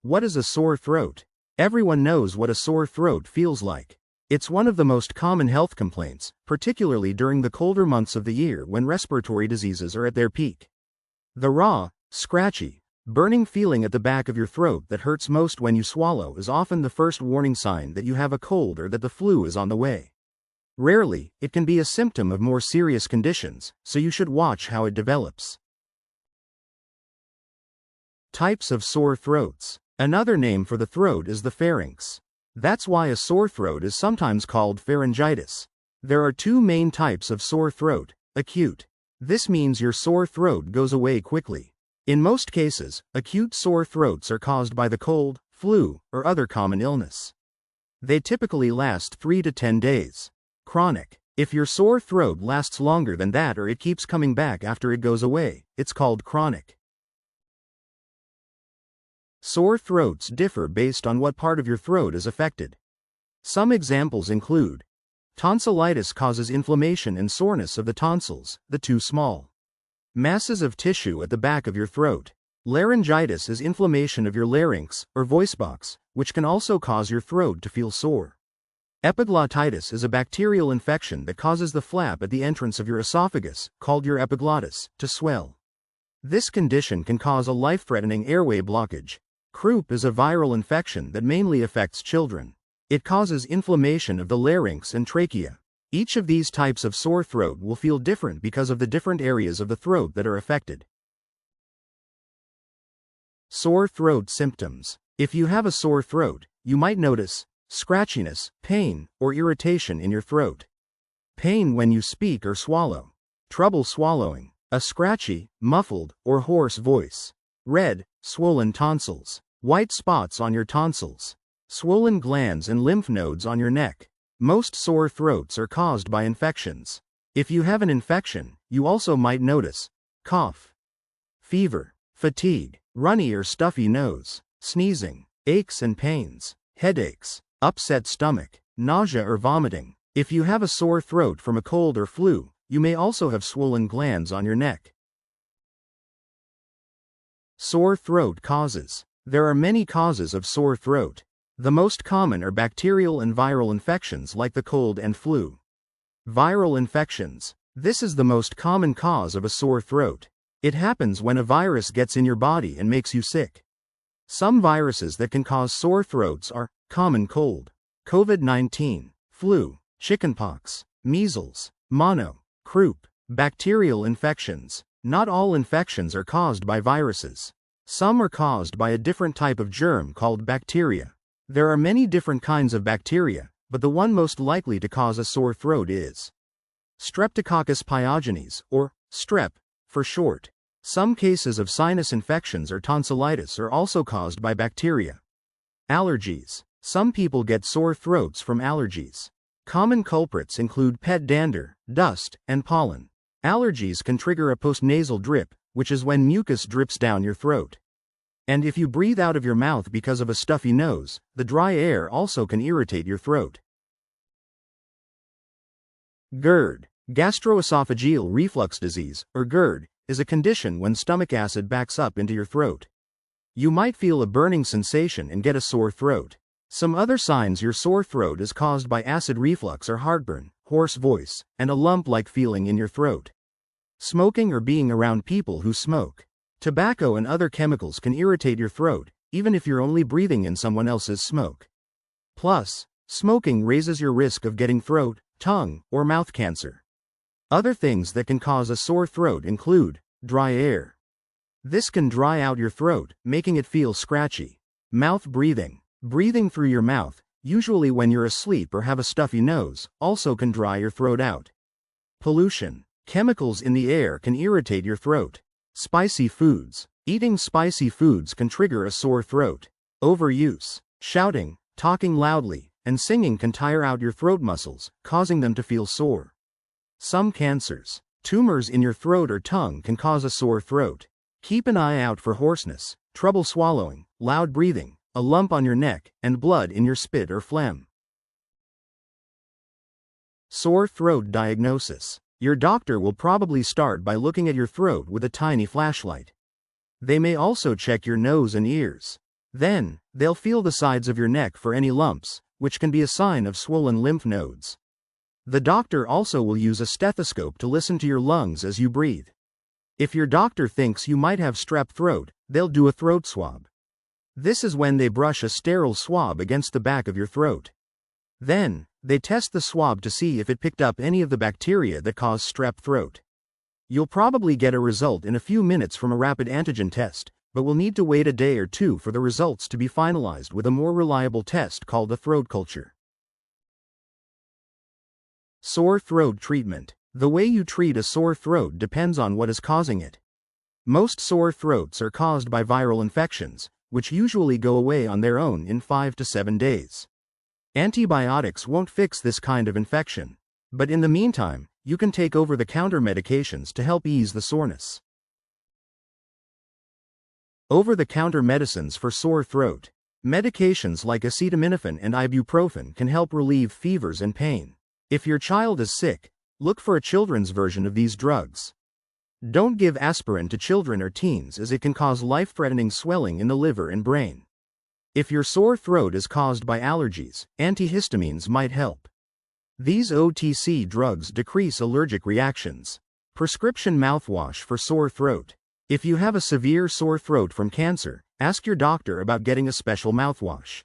What is a sore throat? Everyone knows what a sore throat feels like. It's one of the most common health complaints, particularly during the colder months of the year when respiratory diseases are at their peak. The raw, scratchy, burning feeling at the back of your throat that hurts most when you swallow is often the first warning sign that you have a cold or that the flu is on the way. Rarely, it can be a symptom of more serious conditions, so you should watch how it develops. Types of sore throats. Another name for the throat is the pharynx. That's why a sore throat is sometimes called pharyngitis. There are two main types of sore throat: acute. This means your sore throat goes away quickly. In most cases, acute sore throats are caused by the cold, flu, or other common illness. They typically last 3 to 10 days. Chronic. If your sore throat lasts longer than that or it keeps coming back after it goes away, it's called chronic. Sore throats differ based on what part of your throat is affected. Some examples include: tonsillitis causes inflammation and soreness of the tonsils, the too small. Masses of tissue at the back of your throat. Laryngitis is inflammation of your larynx, or voice box, which can also cause your throat to feel sore. Epiglottitis is a bacterial infection that causes the flap at the entrance of your esophagus, called your epiglottis, to swell. This condition can cause a life-threatening airway blockage. Croup is a viral infection that mainly affects children. It causes inflammation of the larynx and trachea. Each of these types of sore throat will feel different because of the different areas of the throat that are affected. Sore throat symptoms. If you have a sore throat, you might notice scratchiness, pain, or irritation in your throat. Pain when you speak or swallow. Trouble swallowing. A scratchy, muffled, or hoarse voice. Red, swollen tonsils. White spots on your tonsils. Swollen glands and lymph nodes on your neck. Most sore throats are caused by infections. If you have an infection, you also might notice cough, fever, fatigue, runny or stuffy nose, sneezing, aches and pains, headaches, upset stomach, nausea or vomiting. If you have a sore throat from a cold or flu, you may also have swollen glands on your neck. Sore throat causes. There are many causes of sore throat. The most common are bacterial and viral infections like the cold and flu. Viral infections. This is the most common cause of a sore throat. It happens when a virus gets in your body and makes you sick. Some viruses that can cause sore throats are common cold, COVID-19, flu, chickenpox, measles, mono, croup. Bacterial infections. Not all infections are caused by viruses. Some are caused by a different type of germ called bacteria. There are many different kinds of bacteria, but the one most likely to cause a sore throat is Streptococcus pyogenes, or strep, for short. Some cases of sinus infections or tonsillitis are also caused by bacteria. Allergies. Some people get sore throats from allergies. Common culprits include pet dander, dust, and pollen. Allergies can trigger a postnasal drip, which is when mucus drips down your throat. And if you breathe out of your mouth because of a stuffy nose, the dry air also can irritate your throat. GERD, gastroesophageal reflux disease, or GERD, is a condition when stomach acid backs up into your throat. You might feel a burning sensation and get a sore throat. Some other signs your sore throat is caused by acid reflux are heartburn, hoarse voice, and a lump-like feeling in your throat. Smoking or being around people who smoke. Tobacco and other chemicals can irritate your throat, even if you're only breathing in someone else's smoke. Plus, smoking raises your risk of getting throat, tongue, or mouth cancer. Other things that can cause a sore throat include dry air. This can dry out your throat, making it feel scratchy. Mouth breathing. Breathing through your mouth, usually when you're asleep or have a stuffy nose, also can dry your throat out. Pollution. Chemicals in the air can irritate your throat. Spicy foods. Eating spicy foods can trigger a sore throat. Overuse. Shouting, talking loudly, and singing can tire out your throat muscles, causing them to feel sore. Some cancers. Tumors in your throat or tongue can cause a sore throat. Keep an eye out for hoarseness, trouble swallowing, loud breathing, a lump on your neck, and blood in your spit or phlegm. Sore throat diagnosis. Your doctor will probably start by looking at your throat with a tiny flashlight. They may also check your nose and ears. Then, they'll feel the sides of your neck for any lumps, which can be a sign of swollen lymph nodes. The doctor also will use a stethoscope to listen to your lungs as you breathe. If your doctor thinks you might have strep throat, they'll do a throat swab. This is when they brush a sterile swab against the back of your throat. Then, they test the swab to see if it picked up any of the bacteria that cause strep throat. You'll probably get a result in a few minutes from a rapid antigen test, but will need to wait a day or two for the results to be finalized with a more reliable test called a throat culture. Sore throat treatment. The way you treat a sore throat depends on what is causing it. Most sore throats are caused by viral infections, which usually go away on their own in 5 to 7 days. Antibiotics won't fix this kind of infection, but in the meantime, you can take over-the-counter medications to help ease the soreness. Over-the-counter medicines for sore throat. Medications like acetaminophen and ibuprofen can help relieve fevers and pain. If your child is sick, look for a children's version of these drugs. Don't give aspirin to children or teens as it can cause life-threatening swelling in the liver and brain. If your sore throat is caused by allergies, antihistamines might help. These OTC drugs decrease allergic reactions. Prescription mouthwash for sore throat. If you have a severe sore throat from cancer, ask your doctor about getting a special mouthwash.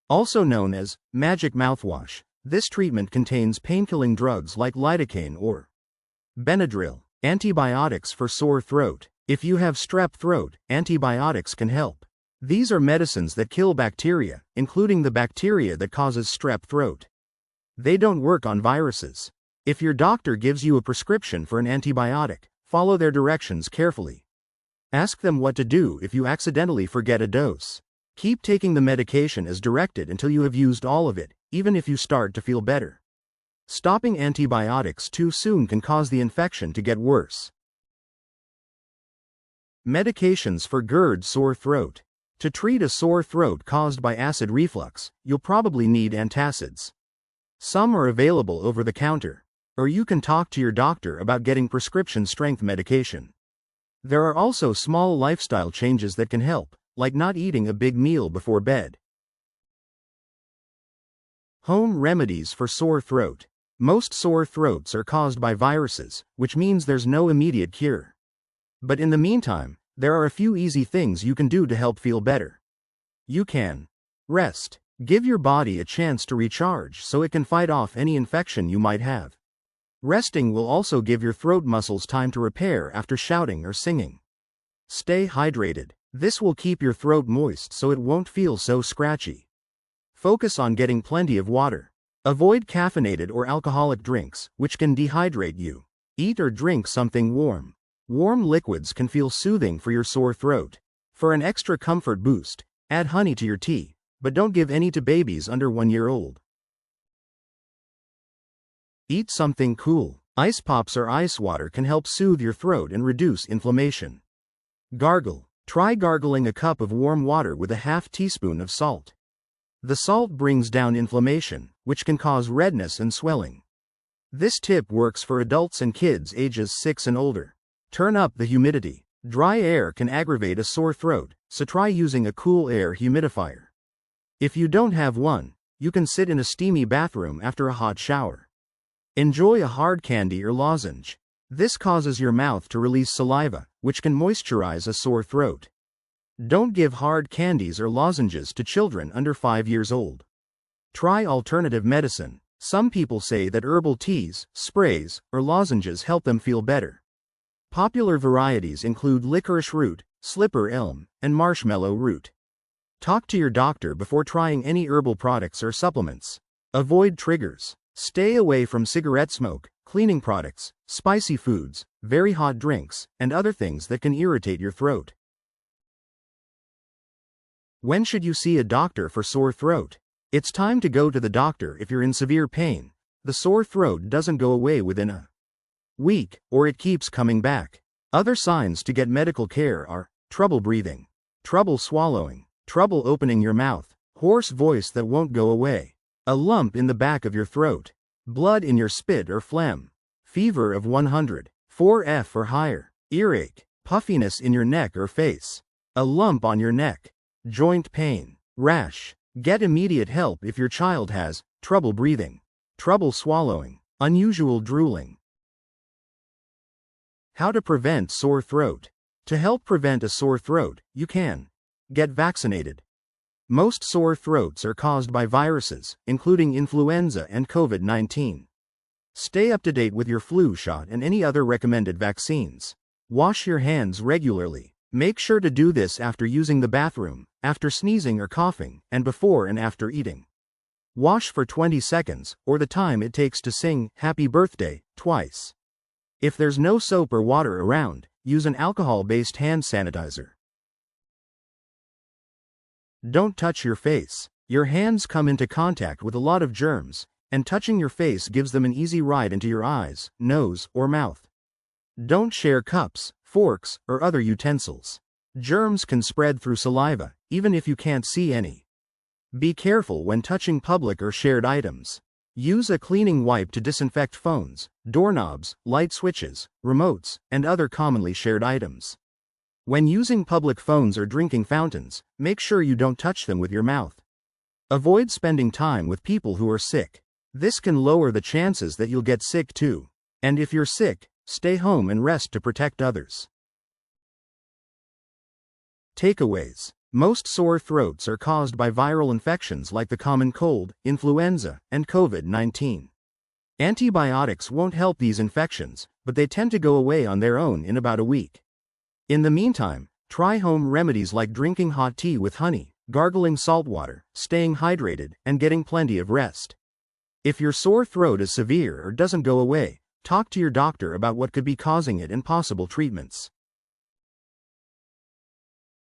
Also known as magic mouthwash, this treatment contains painkilling drugs like lidocaine or Benadryl. Antibiotics for sore throat. If you have strep throat, antibiotics can help. These are medicines that kill bacteria, including the bacteria that causes strep throat. They don't work on viruses. If your doctor gives you a prescription for an antibiotic, follow their directions carefully. Ask them what to do if you accidentally forget a dose. Keep taking the medication as directed until you have used all of it, even if you start to feel better. Stopping antibiotics too soon can cause the infection to get worse. Medications for GERD sore throat. To treat a sore throat caused by acid reflux, you'll probably need antacids. Some are available over the counter, or you can talk to your doctor about getting prescription strength medication. There are also small lifestyle changes that can help, like not eating a big meal before bed. Home remedies for sore throat. Most sore throats are caused by viruses, which means there's no immediate cure. But in the meantime, there are a few easy things you can do to help feel better. You can rest. Give your body a chance to recharge so it can fight off any infection you might have. Resting will also give your throat muscles time to repair after shouting or singing. Stay hydrated. This will keep your throat moist so it won't feel so scratchy. Focus on getting plenty of water. Avoid caffeinated or alcoholic drinks, which can dehydrate you. Eat or drink something warm. Warm liquids can feel soothing for your sore throat. For an extra comfort boost, add honey to your tea, but don't give any to babies under 1 year old. Eat something cool. Ice pops or ice water can help soothe your throat and reduce inflammation. Gargle. Try gargling a cup of warm water with a half teaspoon of salt. The salt brings down inflammation, which can cause redness and swelling. This tip works for adults and kids ages 6 and older. Turn up the humidity. Dry air can aggravate a sore throat, so try using a cool air humidifier. If you don't have one, you can sit in a steamy bathroom after a hot shower. Enjoy a hard candy or lozenge. This causes your mouth to release saliva, which can moisturize a sore throat. Don't give hard candies or lozenges to children under 5 years old. Try alternative medicine. Some people say that herbal teas, sprays, or lozenges help them feel better. Popular varieties include licorice root, slipper elm, and marshmallow root. Talk to your doctor before trying any herbal products or supplements. Avoid triggers. Stay away from cigarette smoke, cleaning products, spicy foods, very hot drinks, and other things that can irritate your throat. When should you see a doctor for sore throat? It's time to go to the doctor if you're in severe pain. The sore throat doesn't go away within a week, or it keeps coming back. Other signs to get medical care are trouble breathing, trouble swallowing, trouble opening your mouth, hoarse voice that won't go away, a lump in the back of your throat, blood in your spit or phlegm, fever of 104 or higher, earache, puffiness in your neck or face, a lump on your neck. joint pain, rash. Get immediate help if your child has trouble breathing, trouble swallowing, unusual drooling. How to prevent sore throat. To help prevent a sore throat, you can get vaccinated. Most sore throats are caused by viruses, including influenza and COVID-19. Stay up to date with your flu shot and any other recommended vaccines. Wash your hands regularly. Make sure to do this after using the bathroom, after sneezing or coughing, and before and after eating. Wash for 20 seconds, or the time it takes to sing "Happy Birthday" twice. If there's no soap or water around, use an alcohol-based hand sanitizer. Don't touch your face. Your hands come into contact with a lot of germs, and touching your face gives them an easy ride into your eyes, nose, or mouth. Don't share cups, forks, or other utensils. Germs can spread through saliva, even if you can't see any. Be careful when touching public or shared items. Use a cleaning wipe to disinfect phones, doorknobs, light switches, remotes, and other commonly shared items. When using public phones or drinking fountains, make sure you don't touch them with your mouth. Avoid spending time with people who are sick. This can lower the chances that you'll get sick too. And if you're sick, stay home and rest to protect others. Takeaways. Most sore throats are caused by viral infections like the common cold, influenza, and COVID-19. Antibiotics won't help these infections, but they tend to go away on their own in about a week. In the meantime, try home remedies like drinking hot tea with honey, gargling salt water, staying hydrated, and getting plenty of rest. If your sore throat is severe or doesn't go away, talk to your doctor about what could be causing it and possible treatments.